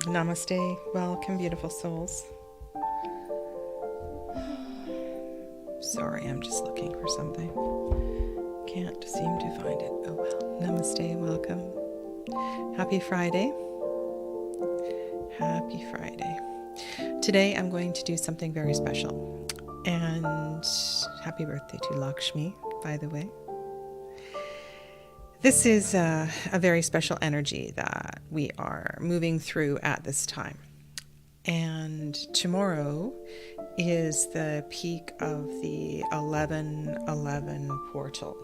Namaste. Welcome, beautiful souls. Sorry, I'm just looking for something. Can't seem to find it. Oh well. Namaste. Welcome. Happy Friday. Happy Friday. Today I'm going to do something very special. And happy birthday to Lakshmi, by the way. This is a very special energy that we are moving through at this time. And tomorrow is the peak of the 1111 portal.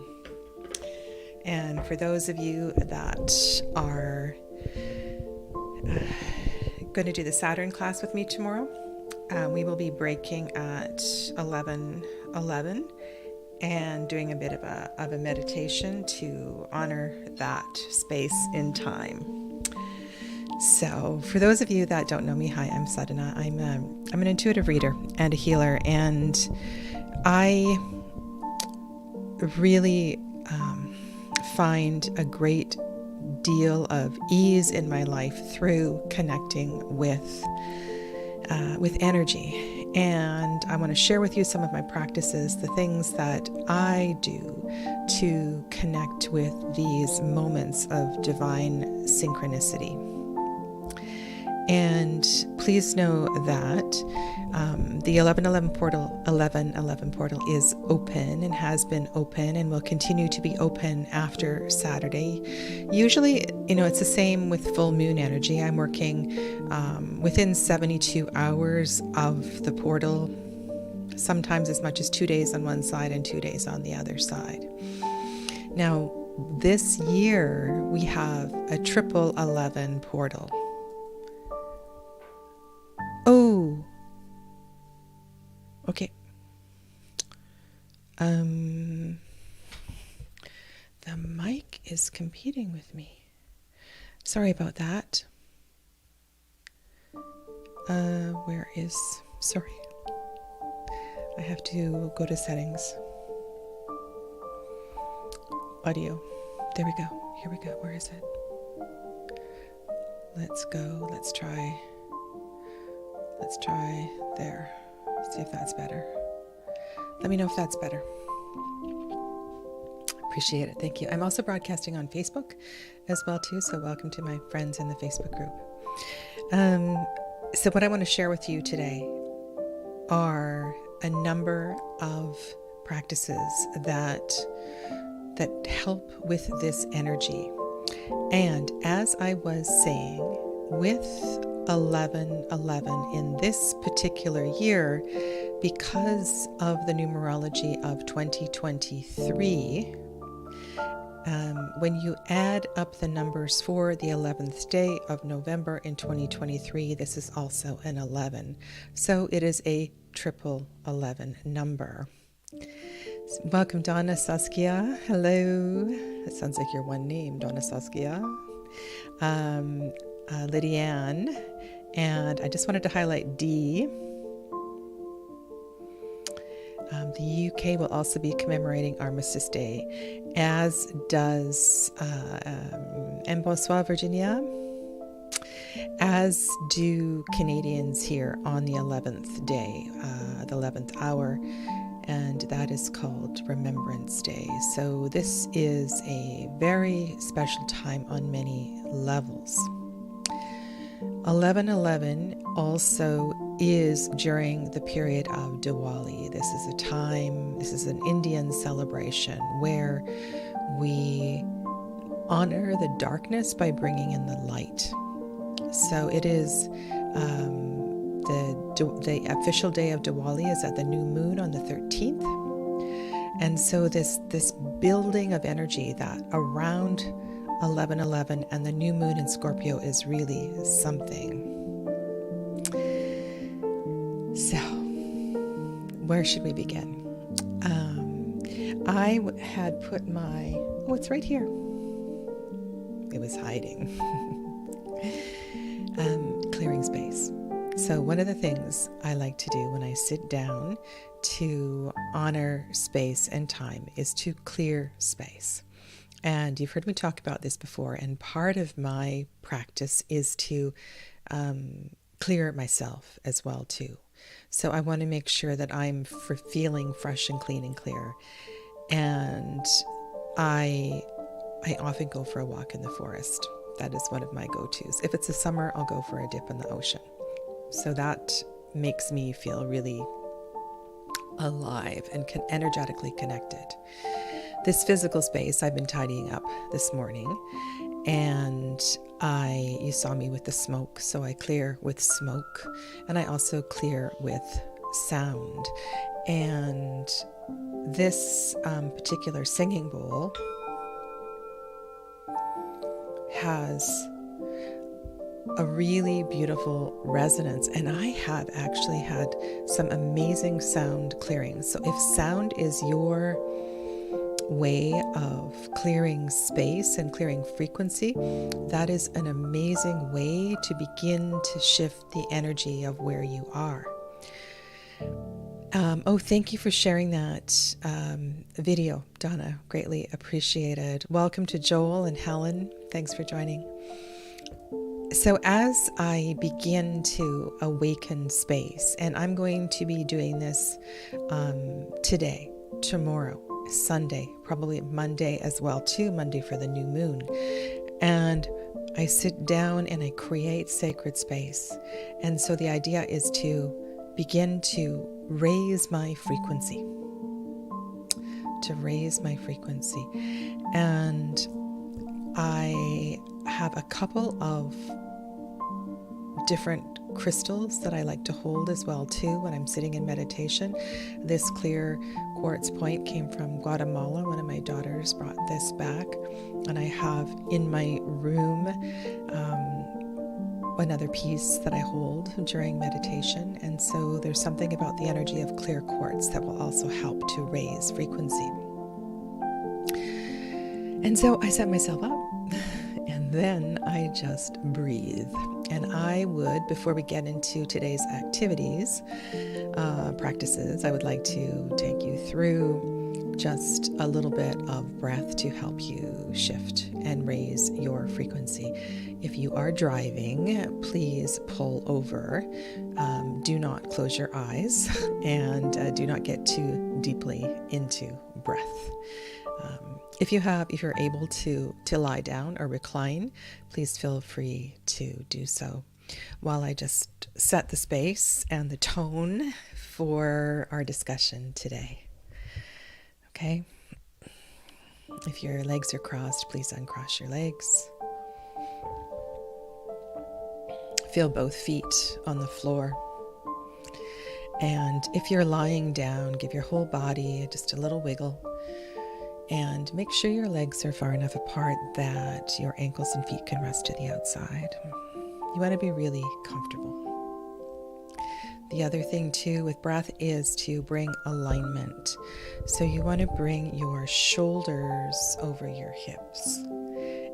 And for those of you that are going to do the Saturn class with me tomorrow, we will be breaking at 11:11 and doing a bit of a meditation to honor that space in time. So for those of you that don't know me, hi, I'm Sadhana. I'm an intuitive reader and a healer, and I really find a great deal of ease in my life through connecting with energy. And I want to share with you some of my practices, the things that I do to connect with these moments of divine synchronicity. And please know that the 1111 portal is open and has been open and will continue to be open after Saturday. Usually, it's the same with full moon energy. I'm working within 72 hours of the portal, sometimes as much as 2 days on one side and 2 days on the other side. Now, this year we have a 1111 portal. Oh, okay. The mic is competing with me. Sorry about that. Sorry. I have to go to settings. Audio. There we go. Here we go. Where is it? Let's go. Let's try there. See if that's better. Let me know if that's better. Appreciate it. Thank you. I'm also broadcasting on Facebook as well too, so welcome to my friends in the Facebook group. So what I want to share with you today are a number of practices that help with this energy. And as I was saying, with 1111 in this particular year, because of the numerology of 2023, when you add up the numbers for the 11th day of November in 2023, this is also an 11. So it is a 1111 number. Welcome, Donna Saskia. Hello. It sounds like your one name, Donna Saskia. Lydianne, and I just wanted to highlight D. The UK will also be commemorating Armistice Day, as does Bonsoir, Virginia, as do Canadians here on the 11th day, the 11th hour, and that is called Remembrance Day. So this is a very special time on many levels. 1111 also is during the period of Diwali. This is an Indian celebration where we honor the darkness by bringing in the light. So it is the official day of Diwali is at the new moon on the 13th. And so this building of energy that around 1111 and the new moon in Scorpio is really something. So, where should we begin? I had put it's right here. It was hiding. Clearing space. So one of the things I like to do when I sit down to honor space and time is to clear space. And you've heard me talk about this before, and part of my practice is to clear myself as well too. So I want to make sure that I'm feeling fresh and clean and clear. And I often go for a walk in the forest. That is one of my go-tos. If it's the summer, I'll go for a dip in the ocean. So that makes me feel really alive and energetically connected. This physical space I've been tidying up this morning, and you saw me with the smoke, so I clear with smoke, and I also clear with sound. And this particular singing bowl has a really beautiful resonance, and I have actually had some amazing sound clearing. So if sound is your way of clearing space and clearing frequency, that is an amazing way to begin to shift the energy of where you are. Thank you for sharing that video, Donna. Greatly appreciated. Welcome to Joel and Helen. Thanks for joining. So as I begin to awaken space, and I'm going to be doing this today, tomorrow, Sunday, probably Monday as well too, Monday for the new moon. And I sit down and I create sacred space. And so the idea is to begin to raise my frequency, And I have a couple of different crystals that I like to hold as well too when I'm sitting in meditation. This clear quartz point came from Guatemala. One of my daughters brought this back, and I have in my room another piece that I hold during meditation. And so there's something about the energy of clear quartz that will also help to raise frequency. And so I set myself up, and then I just breathe. And I would, before we get into today's activities, practices, I would like to take you through just a little bit of breath to help you shift and raise your frequency. If you are driving, please pull over. Do not close your eyes, and do not get too deeply into breath. If you're able to lie down or recline, please feel free to do so while I just set the space and the tone for our discussion today. Okay? If your legs are crossed, please uncross your legs. Feel both feet on the floor. And if you're lying down, give your whole body just a little wiggle. And make sure your legs are far enough apart that your ankles and feet can rest to the outside. You want to be really comfortable. The other thing too with breath is to bring alignment. So you want to bring your shoulders over your hips.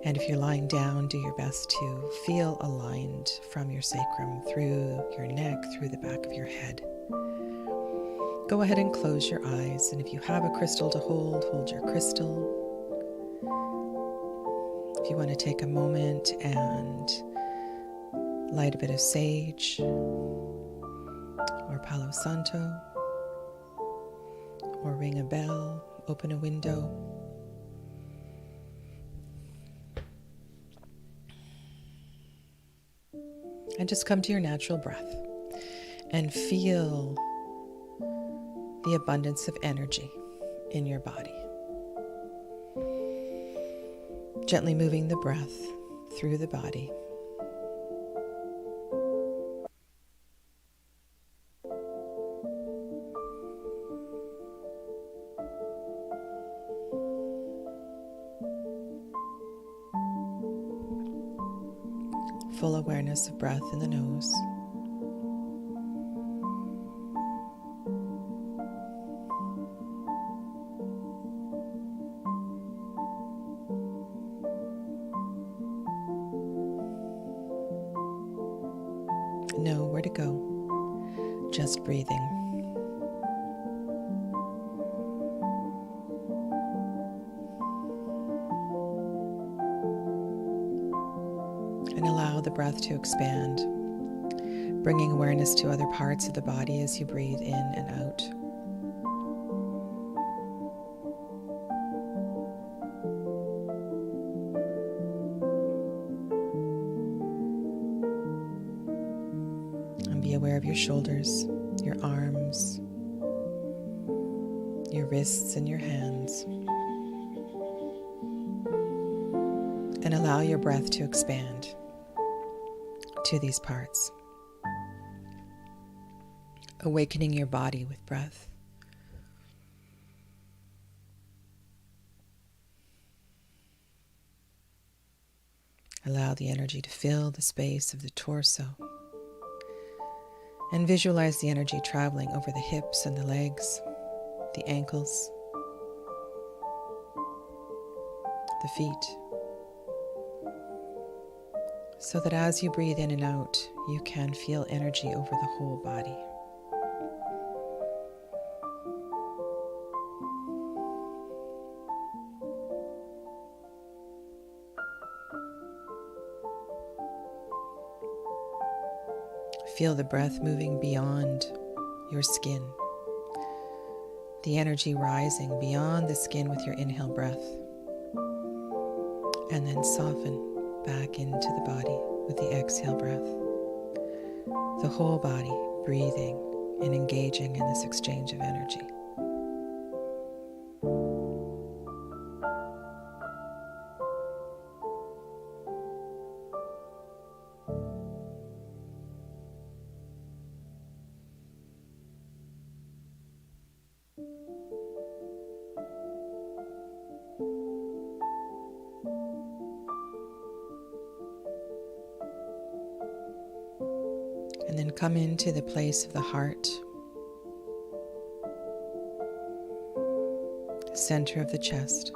And if you're lying down, do your best to feel aligned from your sacrum through your neck, through the back of your head. Go ahead and close your eyes, and if you have a crystal to hold your crystal. If you want to take a moment and light a bit of sage or Palo Santo, or ring a bell, open a window. And just come to your natural breath and feel the abundance of energy in your body. Gently moving the breath through the body. Full awareness of breath in the nose. Know where to go, just breathing. And allow the breath to expand bringing awareness to other parts of the body as you breathe in and out. And be aware of your shoulders, your arms, your wrists and your hands. And allow your breath to expand to these parts, awakening your body with breath. Allow the energy to fill the space of the torso, and visualize the energy traveling over the hips and the legs, the ankles, the feet, so that as you breathe in and out, you can feel energy over the whole body. Feel the breath moving beyond your skin, the energy rising beyond the skin with your inhale breath, and then soften back into the body with the exhale breath. The whole body breathing and engaging in this exchange of energy. And then come into the place of the heart, center of the chest,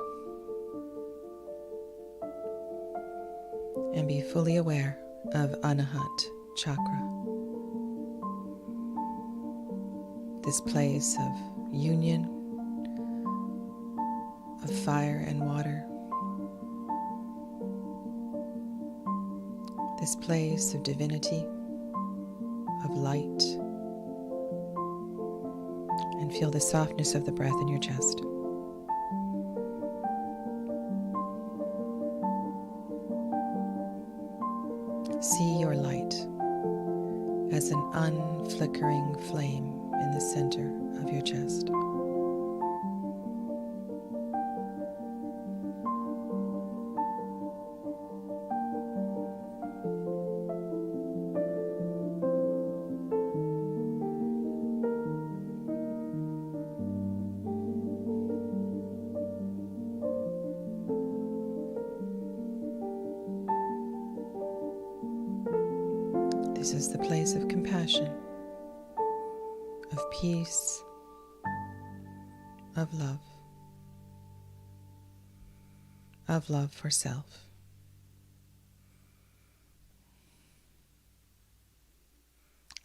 and be fully aware of Anahat chakra, this place of union, of fire and water, this place of divinity, of light, and feel the softness of the breath in your chest. See your light as an unflickering flame in the center of your chest. This is the place of compassion, of peace, of love for self.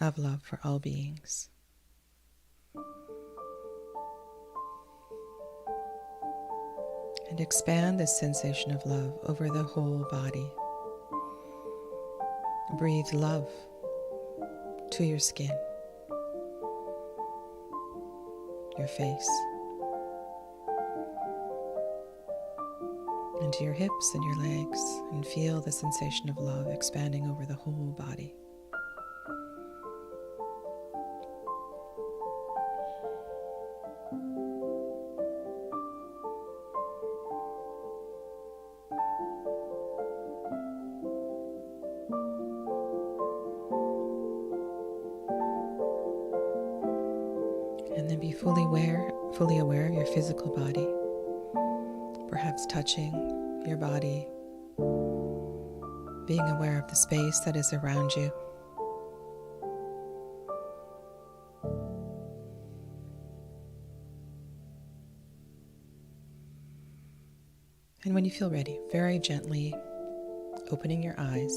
Of love for all beings. And expand this sensation of love over the whole body. Breathe love to your skin, your face, into your hips and your legs, and feel the sensation of love expanding over the whole body. And then be fully aware of your physical body, perhaps touching your body, being aware of the space that is around you. And when you feel ready, very gently opening your eyes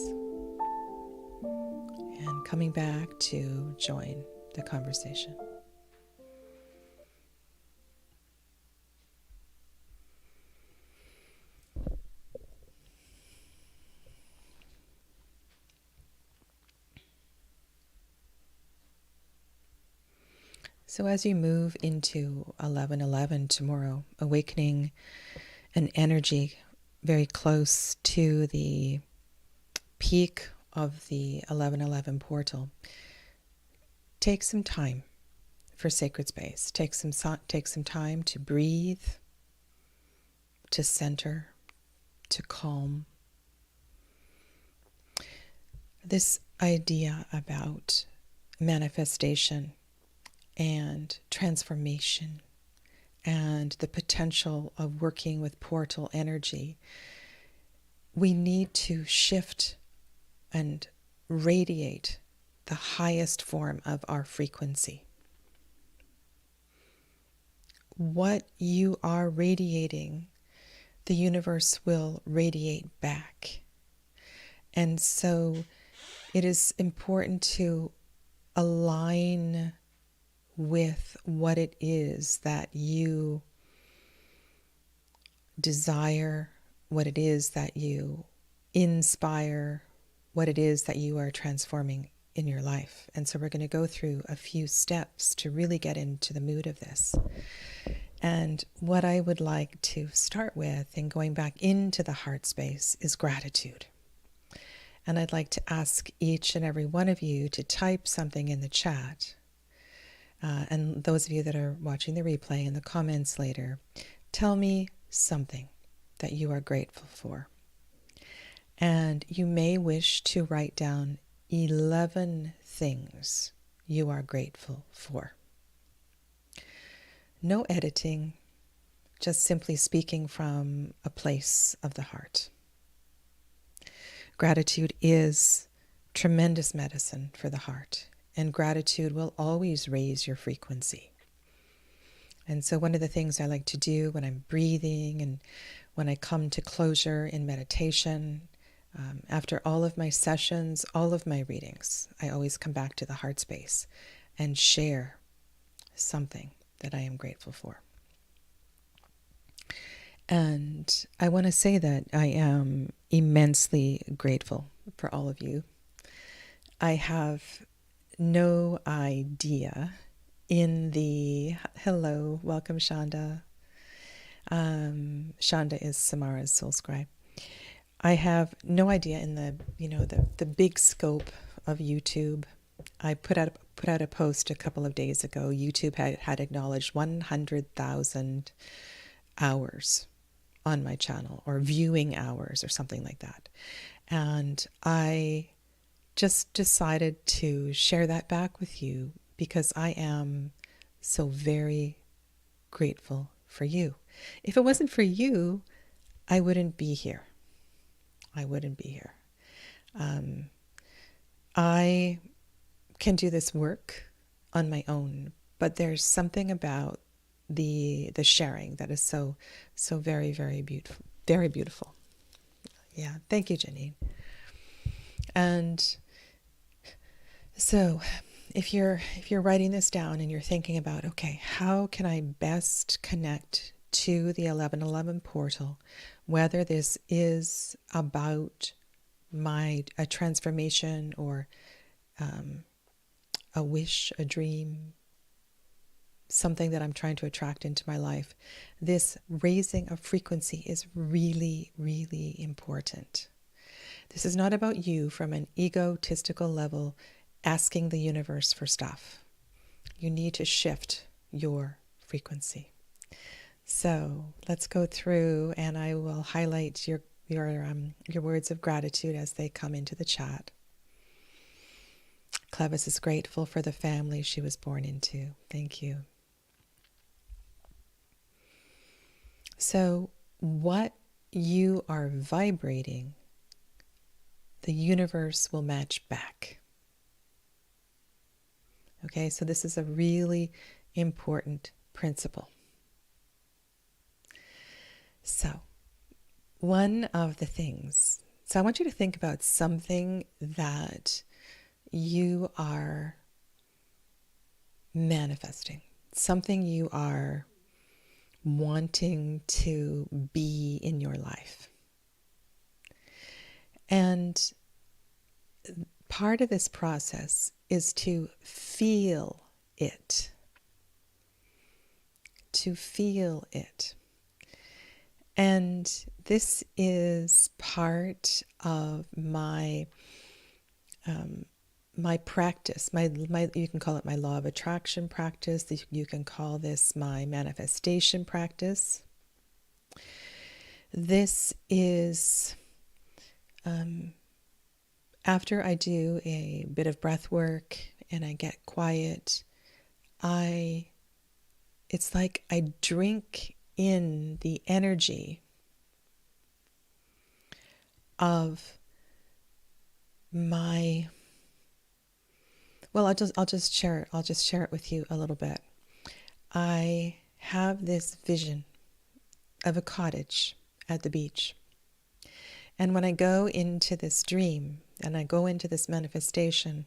and coming back to join the conversation. So as you move into 11:11 tomorrow, awakening an energy very close to the peak of the 11:11 portal, take some time for sacred space. Take some time to breathe, to center, to calm. This idea about manifestation and transformation and the potential of working with portal energy, we need to shift and radiate the highest form of our frequency. What you are radiating, the universe will radiate back. And so it is important to align with what it is that you desire, what it is that you inspire, what it is that you are transforming in your life. And so we're going to go through a few steps to really get into the mood of this. And what I would like to start with in going back into the heart space is gratitude. And I'd like to ask each and every one of you to type something in the chat. And those of you that are watching the replay in the comments later, tell me something that you are grateful for. And you may wish to write down 11 things you are grateful for. No editing, just simply speaking from a place of the heart. Gratitude is tremendous medicine for the heart, and gratitude will always raise your frequency. And so one of the things I like to do when I'm breathing and when I come to closure in meditation, after all of my sessions, all of my readings, I always come back to the heart space and share something that I am grateful for. And I want to say that I am immensely grateful for all of you. I have no idea hello, welcome Shonda. Shonda is Samara's soul scribe. I have no idea in the big scope of YouTube. I put out a post a couple of days ago. YouTube had acknowledged 100,000 hours on my channel, or viewing hours or something like that. And I just decided to share that back with you because I am so very grateful for you. If it wasn't for you, I wouldn't be here. I can do this work on my own, but there's something about the sharing that is so very, very beautiful, very beautiful. Yeah, thank you, Janine. And so if you're writing this down and you're thinking about, okay, how can I best connect to the 1111 portal, whether this is about a transformation or a wish, a dream, something that I'm trying to attract into my life, this raising of frequency is really, really important. This is not about you from an egotistical level asking the universe for stuff. You need to shift your frequency. So let's go through, and I will highlight your words of gratitude as they come into the chat. Clevis is grateful for the family she was born into. Thank you. So what you are vibrating, the universe will match back. Okay, so this is a really important principle. So one of the things, so I want you to think about something that you are manifesting, something you are wanting to be in your life. And part of this process is to feel it. to feel it. And this is part of my my practice, my you can call it my law of attraction practice. You can call this my manifestation practice. This is after I do a bit of breath work and I get quiet, it's like I drink in the energy of my, well, I'll just share it. I'll just share it with you a little bit. I have this vision of a cottage at the beach. And when I go into this dream and I go into this manifestation,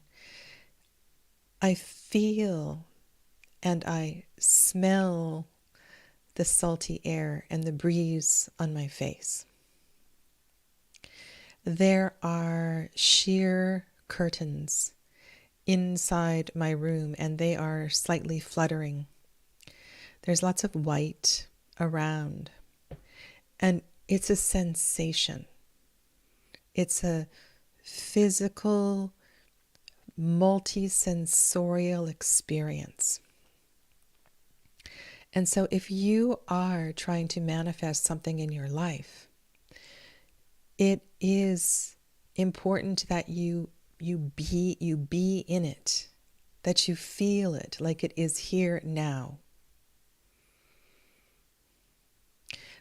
I feel and I smell the salty air and the breeze on my face. There are sheer curtains inside my room and they are slightly fluttering. There's lots of white around and it's a sensation. It's a physical, multi-sensorial experience. And so if you are trying to manifest something in your life, it is important that you be in it, that you feel it like it is here now.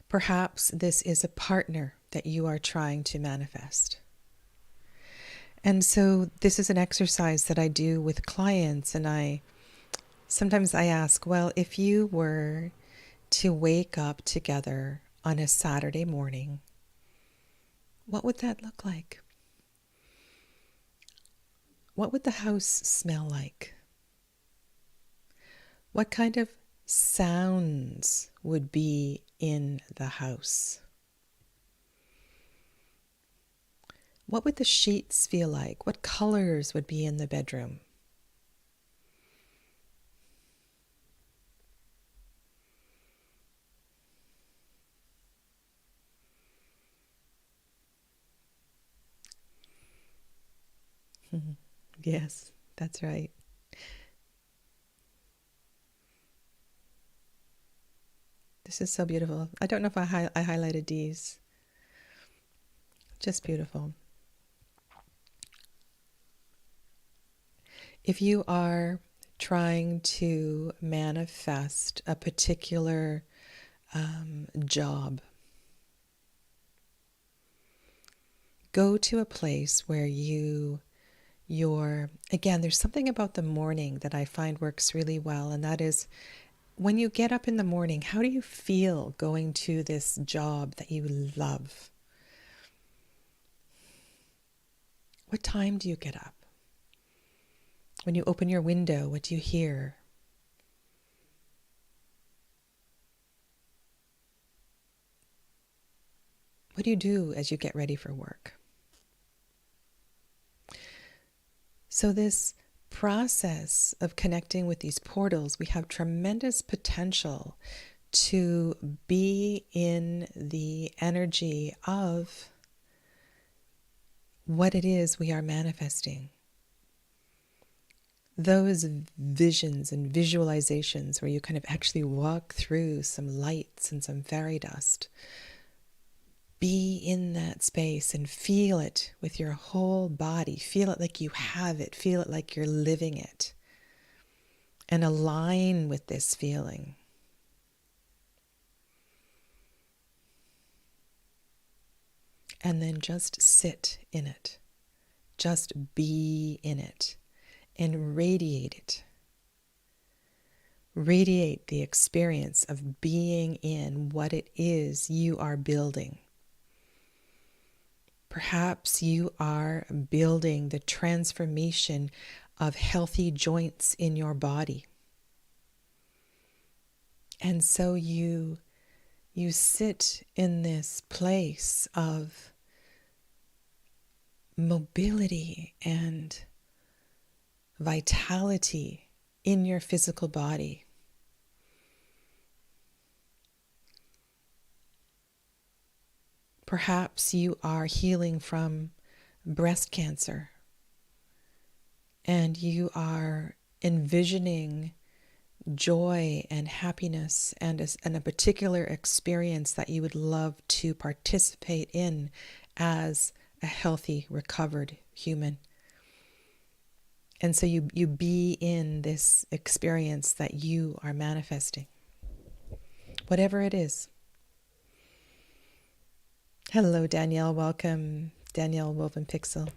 Perhaps this is a partner that you are trying to manifest. And so this is an exercise that I do with clients, and sometimes I ask, well, if you were to wake up together on a Saturday morning, what would that look like? What would the house smell like? What kind of sounds would be in the house? What would the sheets feel like? What colors would be in the bedroom? Yes, that's right. This is so beautiful. I don't know if I highlighted these. Just beautiful. If you are trying to manifest a particular job, go to a place where again, there's something about the morning that I find works really well, and that is when you get up in the morning, how do you feel going to this job that you love? What time do you get up? When you open your window, what do you hear? What do you do as you get ready for work? So this process of connecting with these portals, we have tremendous potential to be in the energy of what it is we are manifesting. Those visions and visualizations where you kind of actually walk through some lights and some fairy dust. Be in that space and feel it with your whole body. Feel it like you have it. Feel it like you're living it. And align with this feeling. And then just sit in it. Just be in it. And radiate it. Radiate the experience of being in what it is you are building. Perhaps you are building the transformation of healthy joints in your body. And so you sit in this place of mobility and vitality in your physical body. Perhaps you are healing from breast cancer and you are envisioning joy and happiness and a particular experience that you would love to participate in as a healthy, recovered human. And so you be in this experience that you are manifesting, whatever it is. Hello, Danielle. Welcome, Danielle Woven Pixel.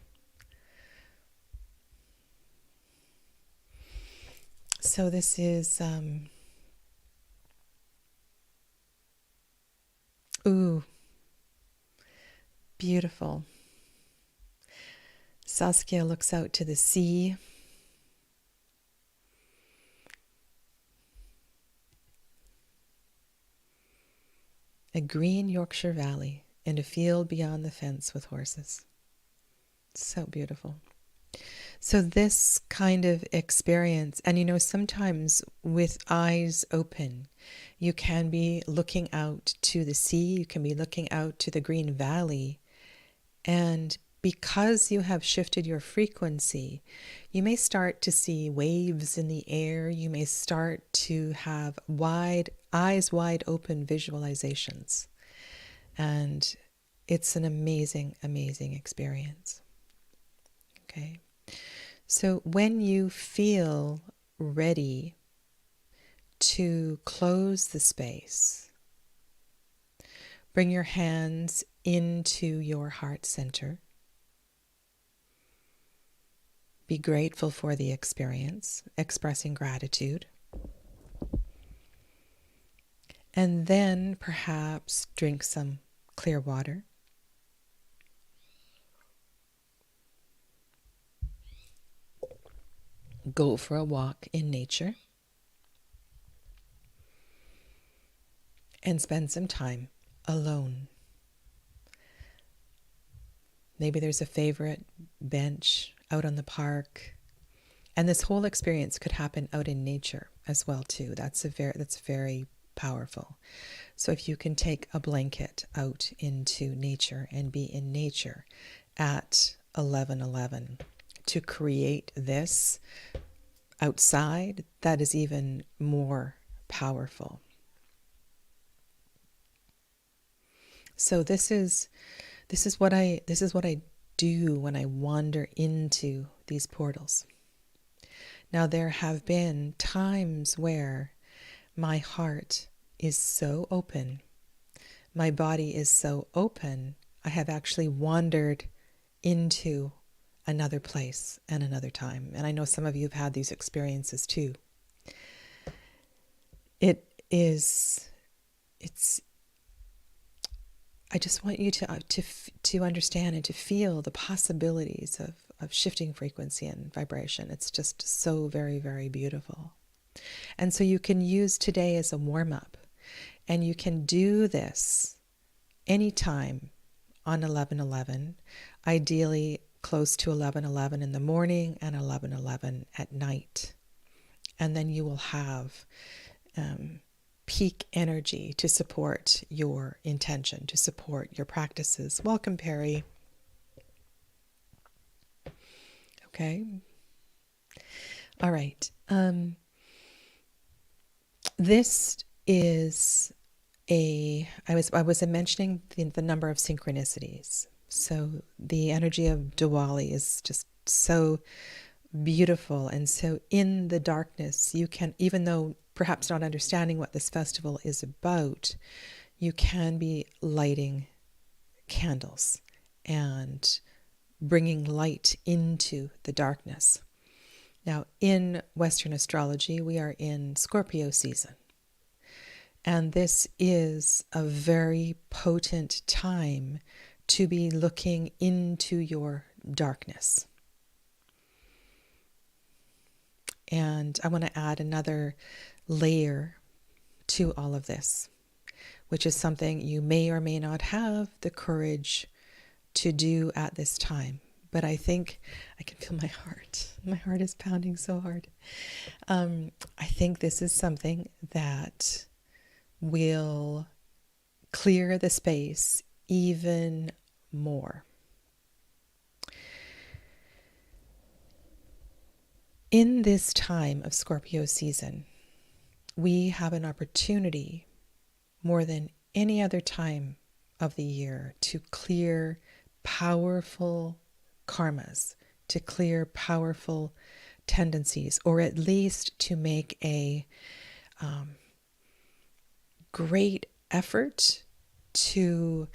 So this is, beautiful. Saskia looks out to the sea. A green Yorkshire valley and a field beyond the fence with horses. So beautiful. So this kind of experience, and sometimes with eyes open, you can be looking out to the sea, you can be looking out to the green valley, and because you have shifted your frequency, you may start to see waves in the air, you may start to have eyes wide open visualizations. And it's an amazing, amazing experience. Okay. So when you feel ready to close the space, bring your hands into your heart center. Be grateful for the experience, expressing gratitude. And then perhaps drink some clear water. Go for a walk in nature. And spend some time alone. Maybe there's a favorite bench out on the park. And this whole experience could happen out in nature as well too. That's very powerful. So if you can take a blanket out into nature and be in nature at 11:11 to create this outside, that is even more powerful. So this is what I do when I wander into these portals. Now there have been times where my heart is so open, my body is so open, I have actually wandered into another place and another time. And I know some of you have had these experiences too. I just want you to understand and to feel the possibilities of shifting frequency and vibration. It's just so very, very beautiful. And so you can use today as a warm-up, and you can do this anytime on 11:11, ideally close to 11:11 in the morning and 11:11 at night. And then you will have peak energy to support your intention, to support your practices. Welcome, Perry. Okay. All right. This is I was mentioning the number of synchronicities. So the energy of Diwali is just so beautiful. And so in the darkness, you can, even though perhaps not understanding what this festival is about, you can be lighting candles and bringing light into the darkness. Now, in Western astrology, we are in Scorpio season. And this is a very potent time to be looking into your darkness. And I want to add another layer to all of this, which is something you may or may not have the courage to do at this time. But I think I can feel my heart. My heart is pounding so hard. I think this is something that will clear the space even more. In this time of Scorpio season, we have an opportunity more than any other time of the year to clear powerful karmas, to clear powerful tendencies, or at least to make a great effort to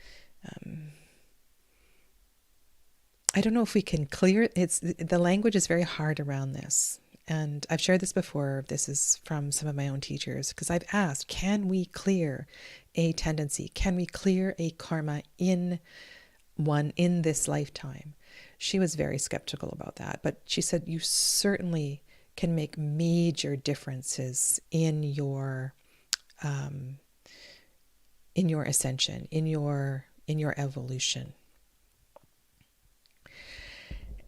I don't know if we can clear it's the language is very hard around this. And I've shared this before. This is from some of my own teachers, because I've asked, can we clear a tendency? Can we clear a karma in this lifetime? She was very skeptical about that, but she said you certainly can make major differences in your ascension, in your evolution.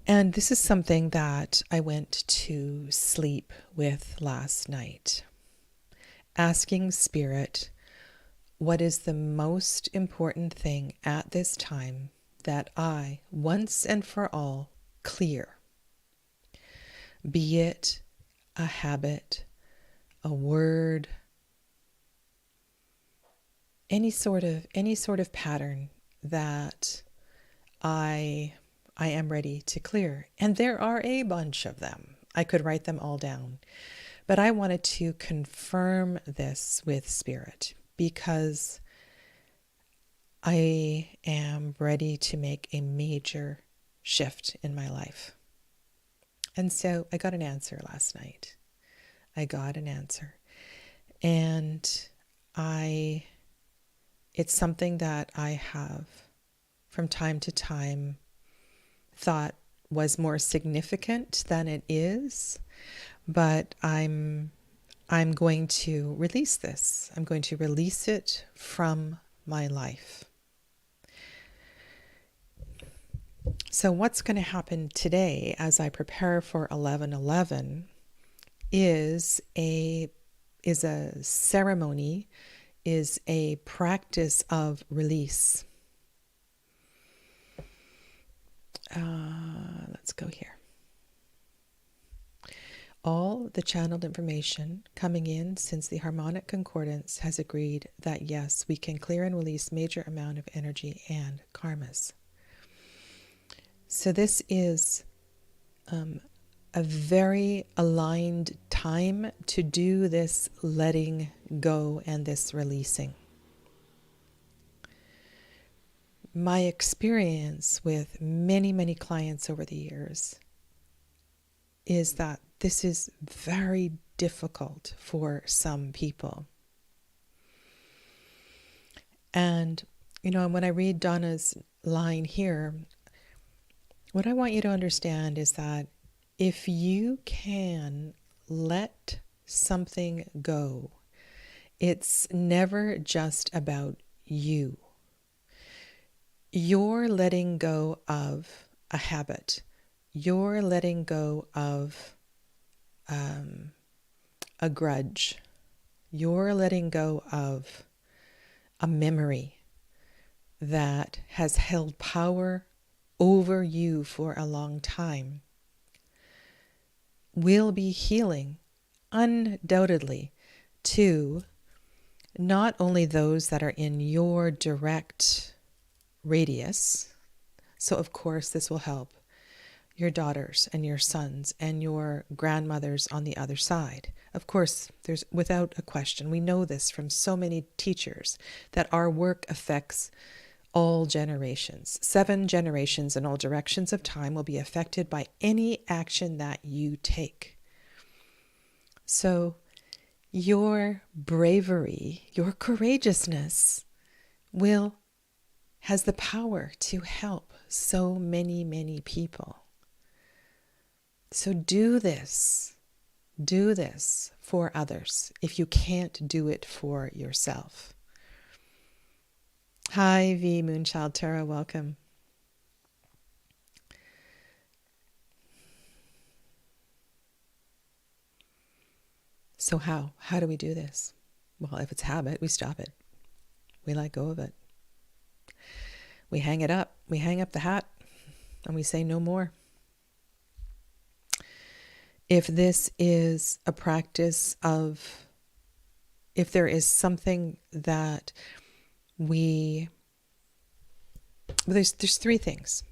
And this is something that I went to sleep with last night, asking Spirit, what is the most important thing at this time that I, once and for all, clear? Be it a habit, a word, any sort of pattern that I am ready to clear. And there are a bunch of them. I could write them all down. But I wanted to confirm this with Spirit because I am ready to make a major shift in my life. And so I got an answer last night. I got an answer. And it's something that I have from time to time thought was more significant than it is, but I'm going to release this. I'm going to release it from my life. So what's going to happen today as I prepare for 11/11 is a ceremony, is a practice of release. Let's go here. All the channeled information coming in since the harmonic concordance has agreed that yes, we can clear and release major amount of energy and karmas. So this is a very aligned time to do this letting go and this releasing. My experience with many, many clients over the years is that this is very difficult for some people. And, when I read Donna's line here, what I want you to understand is that if you can let something go, it's never just about you. You're letting go of a habit. You're letting go of a grudge. You're letting go of a memory that has held power over you for a long time. Will be healing, undoubtedly, to not only those that are in your direct radius. So of course this will help your daughters and your sons and your grandmothers on the other side. Of course, there's without a question, we know this from so many teachers, that our work affects all generations. 7 generations in all directions of time will be affected by any action that you take. So your bravery, your courageousness has the power to help so many, many people. So do this for others if you can't do it for yourself. Hi, V Moonchild Tara, welcome. So how do we do this? Well, if it's habit, we stop it. We let go of it. we hang it up. We hang up the hat and we say no more. If this is a practice of, if there is something that there's three things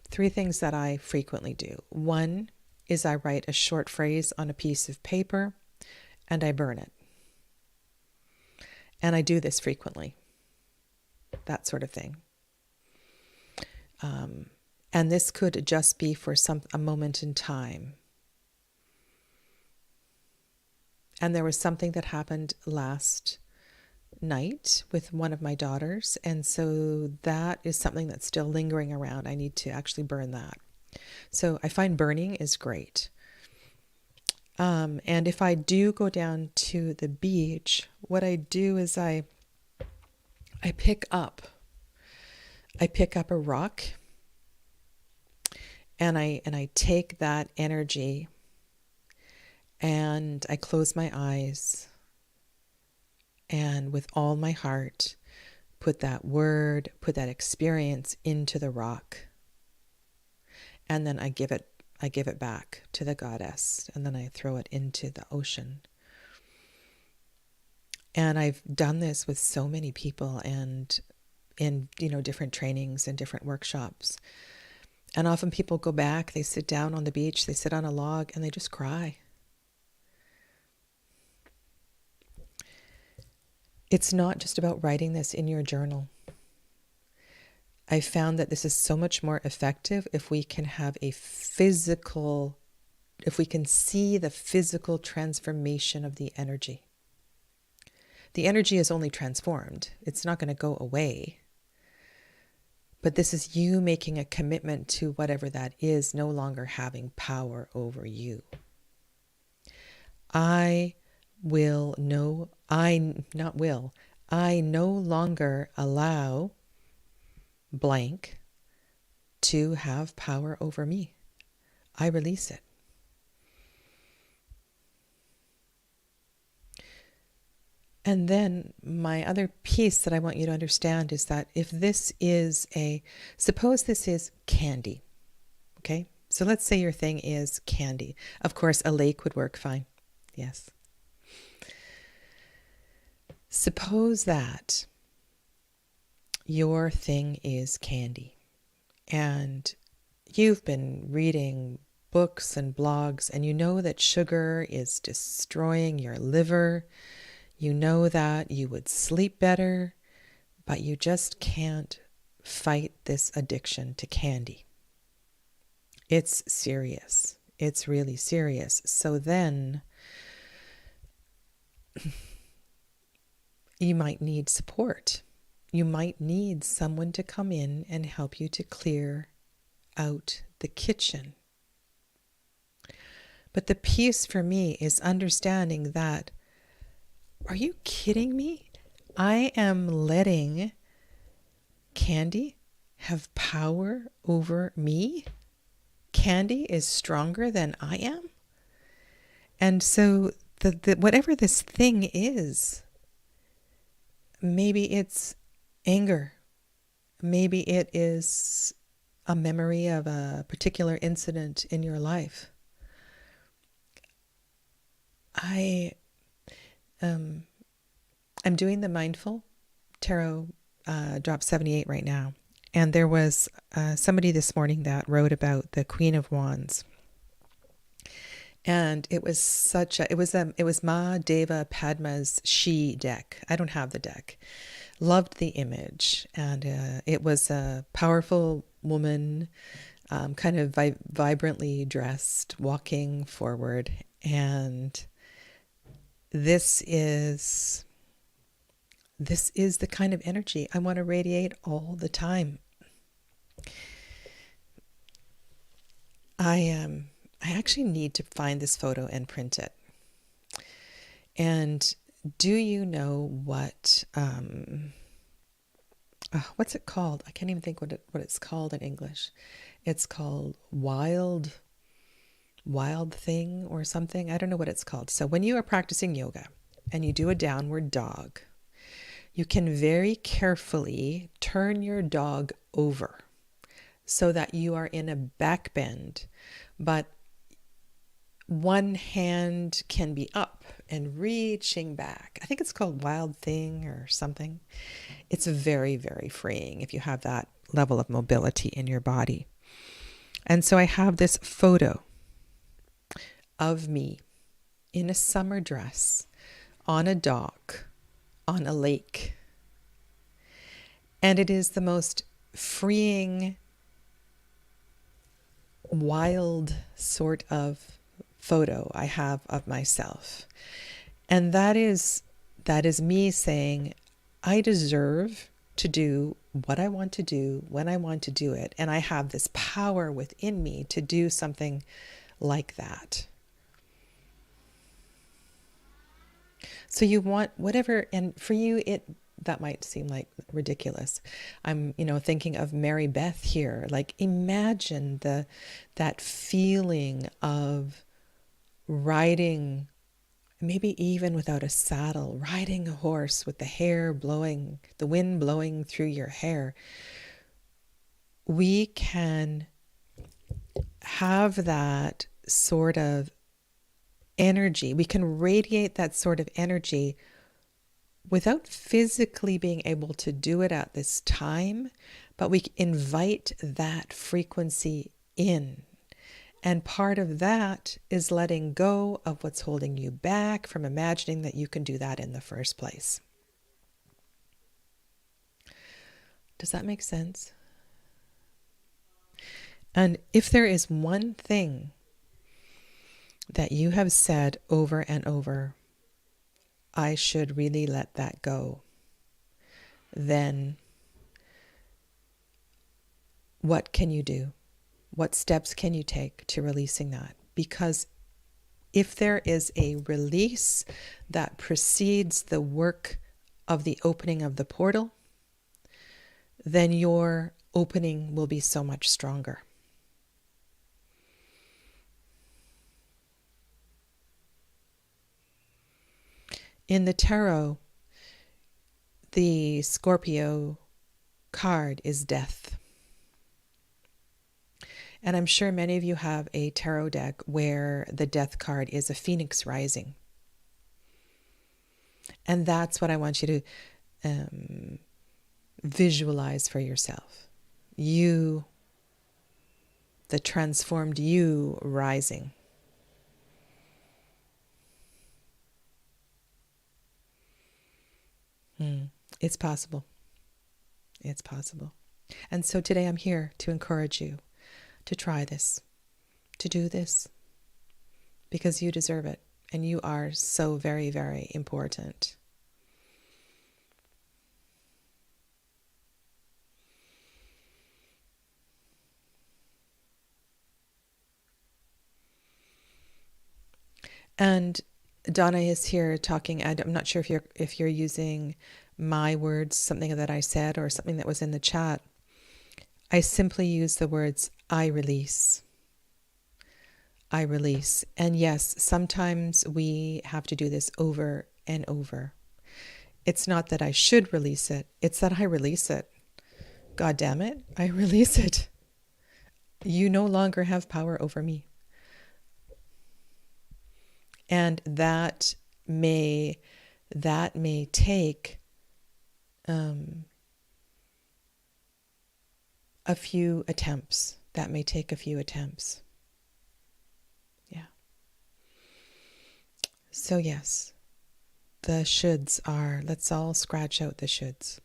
that I frequently do. One is I write a short phrase on a piece of paper and I burn it. And I do this frequently, that sort of thing. And this could just be for a moment in time. And there was something that happened last night with one of my daughters, and so that is something that's still lingering around. I need to actually burn that. So I find burning is great. And if I do go down to the beach, what I do is I pick up a rock, and I take that energy and I close my eyes, and with all my heart put that word, put that experience into the rock, and then I give it back to the goddess, and then I throw it into the ocean. And I've done this with so many people, and in different trainings and different workshops. And often people go back, they sit down on the beach, they sit on a log, and they just cry. It's not just about writing this in your journal. I found that this is so much more effective if we can have if we can see the physical transformation of the energy. The energy is only transformed. It's not going to go away. But this is you making a commitment to whatever that is no longer having power over you. I no longer allow blank to have power over me. I release it. And then my other piece that I want you to understand is that if this is suppose this is candy, okay? So let's say your thing is candy. Of course, a lake would work fine. Yes. Suppose that your thing is candy, and you've been reading books and blogs, and you know that sugar is destroying your liver. You know that you would sleep better, but you just can't fight this addiction to candy. It's serious. It's really serious. So then you might need support. You might need someone to come in and help you to clear out the kitchen. But the piece for me is understanding that, are you kidding me? I am letting candy have power over me? Candy is stronger than I am? And so the whatever this thing is, maybe it's anger. Maybe it is a memory of a particular incident in your life. I'm doing the Mindful Tarot Drop 78 right now. And there was somebody this morning that wrote about the Queen of Wands. And it was it was Ma Deva Padma's She deck. I don't have the deck. Loved the image. And it was a powerful woman, kind of vibrantly dressed, walking forward. And this is the kind of energy I want to radiate all the time. I actually need to find this photo and print it. And do you know what's it called? I can't even think what it's called in English. It's called wild thing or something. I don't know what it's called. So when you are practicing yoga and you do a downward dog, you can very carefully turn your dog over. so that you are in a back bend, but one hand can be up and reaching back. I think it's called Wild Thing or something. It's very, very freeing if you have that level of mobility in your body. And so I have this photo of me in a summer dress on a dock on a lake. And it is the most freeing, wild sort of photo I have of myself. And that is me saying, I deserve to do what I want to do when I want to do it. And I have this power within me to do something like that. So you want whatever, and for you, that might seem like ridiculous. I'm, thinking of Mary Beth here. Like, imagine that feeling of riding, maybe even without a saddle, riding a horse with the wind blowing through your hair. We can have that sort of energy. We can radiate that sort of energy without physically being able to do it at this time, but we invite that frequency in. And part of that is letting go of what's holding you back from imagining that you can do that in the first place. Does that make sense? And if there is one thing that you have said over and over, I should really let that go, then what can you do? What steps can you take to releasing that? Because if there is a release that precedes the work of the opening of the portal, then your opening will be so much stronger. In the tarot, the Scorpio card is death. And I'm sure many of you have a tarot deck where the death card is a phoenix rising. And that's what I want you to visualize for yourself. You, the transformed you, rising. It's possible. It's possible. And so today I'm here to encourage you to try this, to do this, because you deserve it. And you are so very, very important. And Donna is here talking, and I'm not sure if you're using my words, something that I said or something that was in the chat. I simply use the words, I release. I release. And yes, sometimes we have to do this over and over. It's not that I should release it. It's that I release it. God damn it, I release it. You no longer have power over me. And that may take a few attempts. That may take a few attempts. Yeah. So yes, the shoulds are, let's all scratch out the shoulds.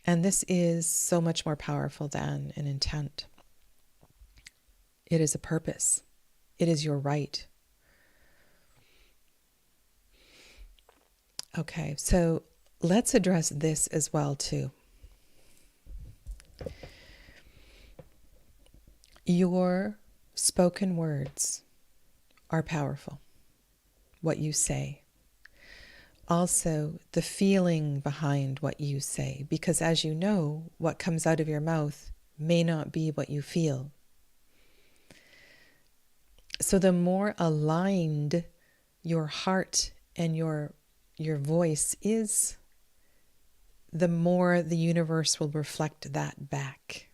And this is so much more powerful than an intent. It is a purpose. It is your right. Okay, so let's address this as well too. Your spoken words are powerful. What you say. Also, the feeling behind what you say, because as you know, what comes out of your mouth may not be what you feel. So the more aligned your heart and your voice is, the more the universe will reflect that back.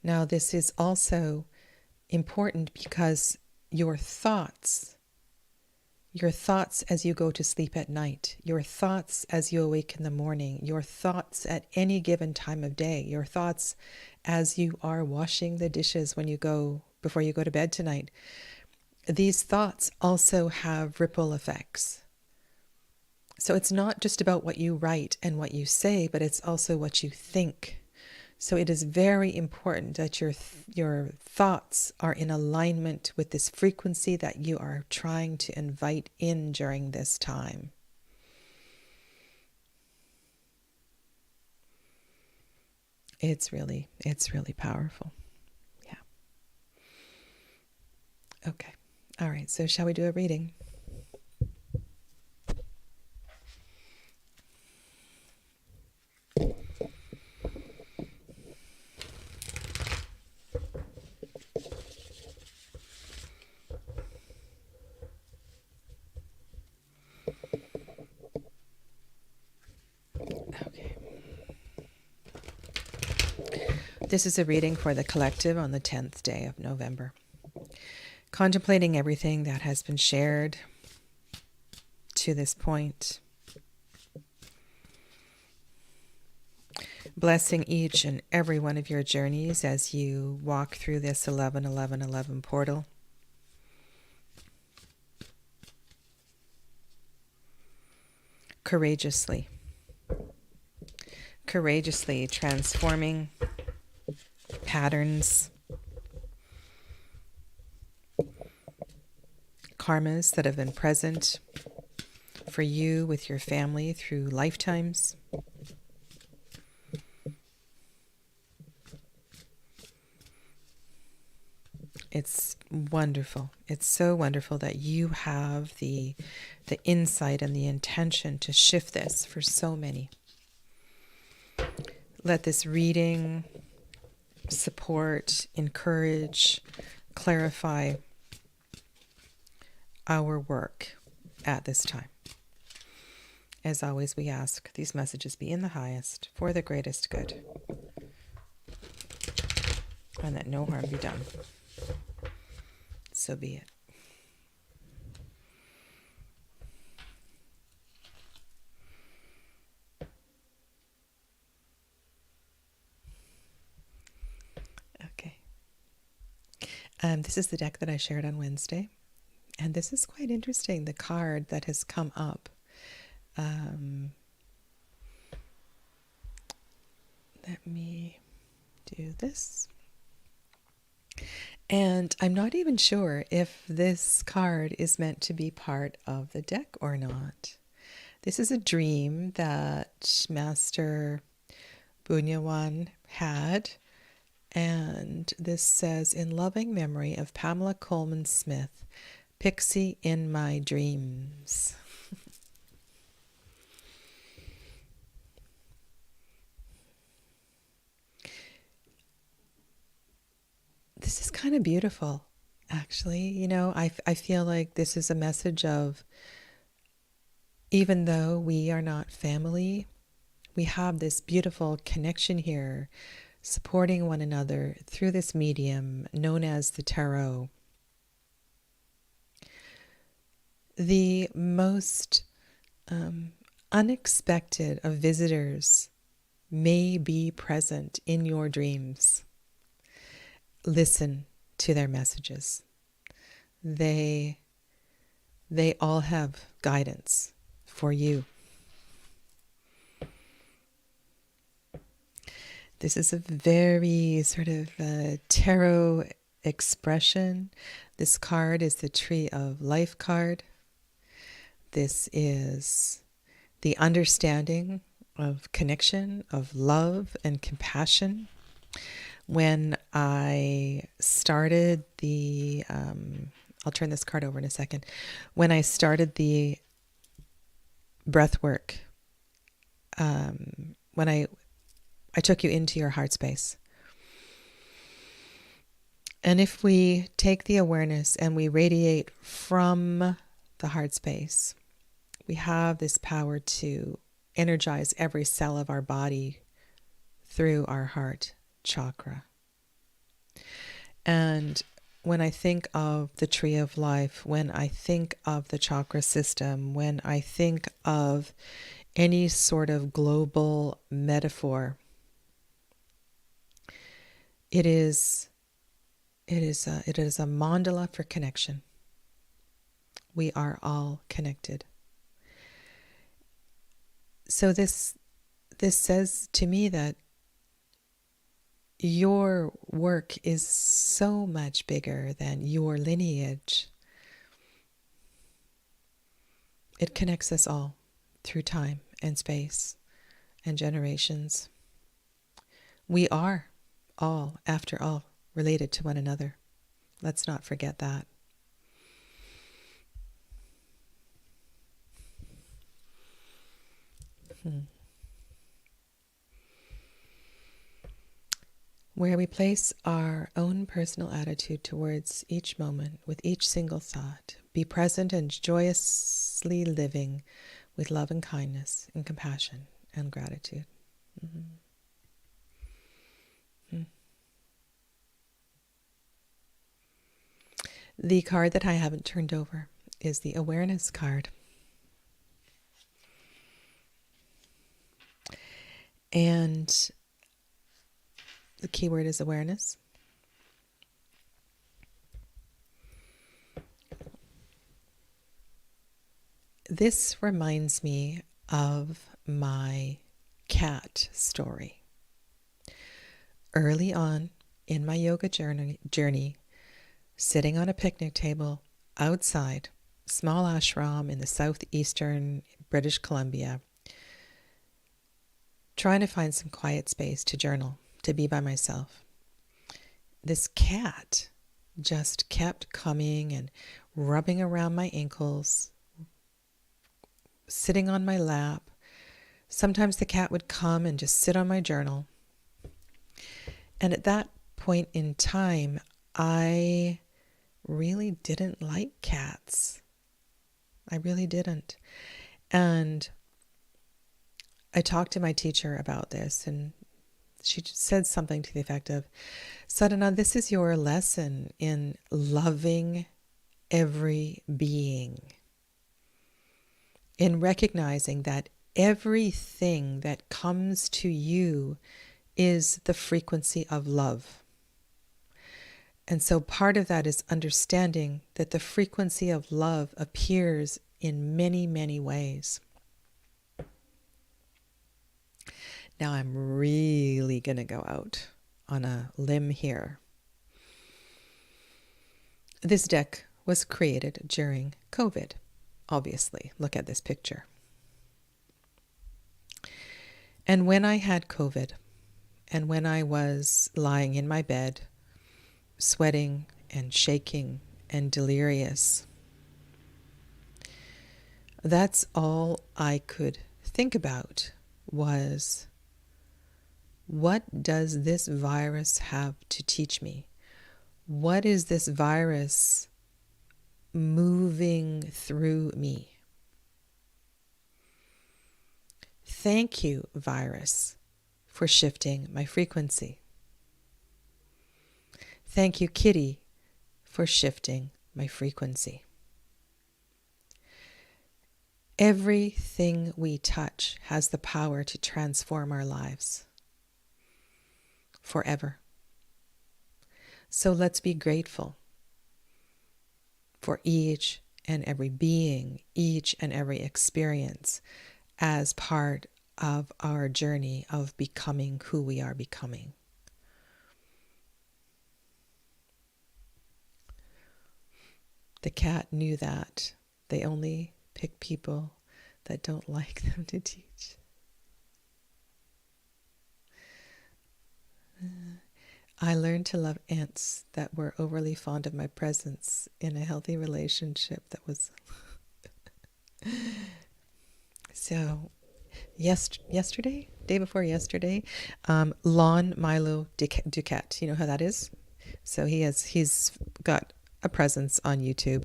Now, this is also important because your thoughts as you go to sleep at night, your thoughts as you awake in the morning, your thoughts at any given time of day, your thoughts as you are washing the dishes before you go to bed tonight, these thoughts also have ripple effects. So it's not just about what you write and what you say, but it's also what you think. So it is very important that your thoughts are in alignment with this frequency that you are trying to invite in during this time. It's really powerful. Yeah. Okay. All right. So shall we do a reading? Okay. This is a reading for the collective on the 10th day of November. Contemplating everything that has been shared to this point. Blessing each and every one of your journeys as you walk through this 11-11-11 portal. Courageously transforming patterns, karmas that have been present for you with your family through lifetimes. It's wonderful. It's so wonderful that you have the insight and the intention to shift this for so many. Let this reading support, encourage, clarify our work at this time. As always, we ask these messages be in the highest for the greatest good, and that no harm be done. So be it. Okay. This is the deck that I shared on Wednesday. And this is quite interesting, the card that has come up. Let me do this. And I'm not even sure if this card is meant to be part of the deck or not. This is a dream that Master Bunyawan had. And this says, in loving memory of Pamela Coleman Smith, Pixie in my dreams. This is kind of beautiful, actually. You know, I feel like this is a message of, even though we are not family, we have this beautiful connection here, supporting one another through this medium known as the tarot. The most unexpected of visitors may be present in your dreams. Listen to their messages. They all have guidance for you. This is a very sort of tarot expression. This card is the Tree of Life card. This is the understanding of connection, of love and compassion. When I started I'll turn this card over in a second. When I started the breath work, when I took you into your heart space. And if we take the awareness and we radiate from the heart space, we have this power to energize every cell of our body through our heart chakra. And when I think of the tree of life, when I think of the chakra system, when I think of any sort of global metaphor, it is a mandala for connection. We are all connected. So this says to me that your work is so much bigger than your lineage. It connects us all through time and space and generations. We are all, after all, related to one another. Let's not forget that. Where we place our own personal attitude towards each moment with each single thought, be present and joyously living with love and kindness and compassion and gratitude. The card that I haven't turned over is the awareness card. And the keyword is awareness. This reminds me of my cat story. Early on in my yoga journey, sitting on a picnic table outside, small ashram in the southeastern British Columbia, trying to find some quiet space to journal, to be by myself. This cat just kept coming and rubbing around my ankles, sitting on my lap. Sometimes the cat would come and just sit on my journal. And at that point in time, I really didn't like cats. I really didn't. And I talked to my teacher about this, and she said something to the effect of, Sadhana, this is your lesson in loving every being, in recognizing that everything that comes to you is the frequency of love. And so part of that is understanding that the frequency of love appears in many, many ways. Now I'm really going to go out on a limb here. This deck was created during COVID, obviously. Look at this picture. And when I had COVID, and when I was lying in my bed, sweating and shaking and delirious, that's all I could think about was, what does this virus have to teach me? What is this virus moving through me? Thank you, virus, for shifting my frequency. Thank you, Kitty, for shifting my frequency. Everything we touch has the power to transform our lives forever. So let's be grateful for each and every being, each and every experience as part of our journey of becoming who we are becoming. The cat knew that. They only pick people that don't like them to teach. I learned to love ants that were overly fond of my presence in a healthy relationship that was... So, yesterday, day before yesterday, Lon Milo Duquette, you know how that is? So he's got a presence on YouTube.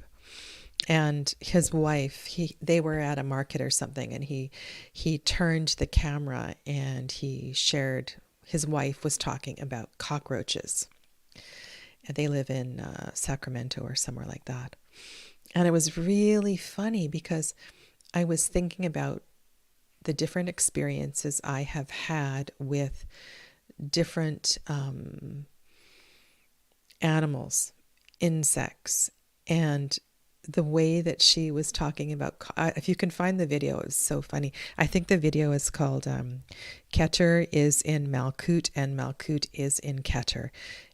And his wife, they were at a market or something, and he turned the camera and he shared, his wife was talking about cockroaches. And they live in Sacramento or somewhere like that. And it was really funny because I was thinking about the different experiences I have had with different animals, insects, and the way that she was talking about, if you can find the video, it was so funny. I think the video is called Keter is in Malkut and Malkut is in Keter.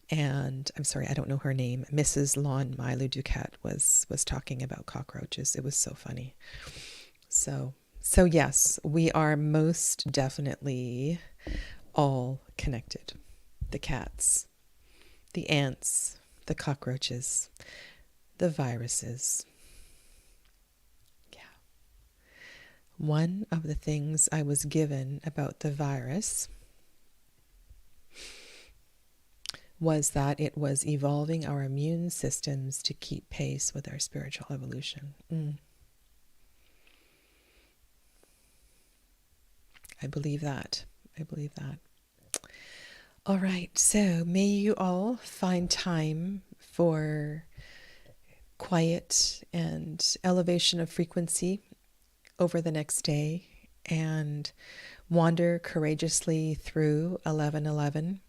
And I'm sorry, I don't know her name. Mrs. Lon Milo Duquette was talking about cockroaches. It was so funny. So yes, we are most definitely all connected. The cats, the ants, the cockroaches, the viruses. Yeah. One of the things I was given about the virus was that it was evolving our immune systems to keep pace with our spiritual evolution. I believe that. I believe that. All right, so may you all find time for quiet and elevation of frequency over the next day, and wander courageously through 1111,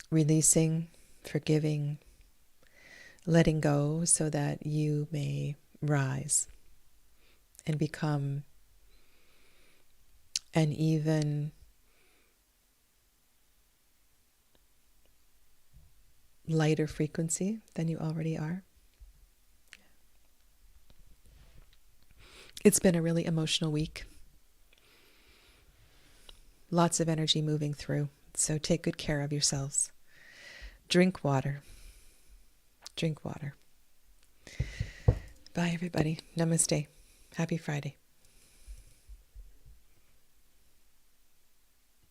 releasing, forgiving, letting go so that you may rise and become an even lighter frequency than you already are. It's been a really emotional week. Lots of energy moving through. So take good care of yourselves. Drink water. Drink water. Bye, everybody. Namaste. Happy Friday.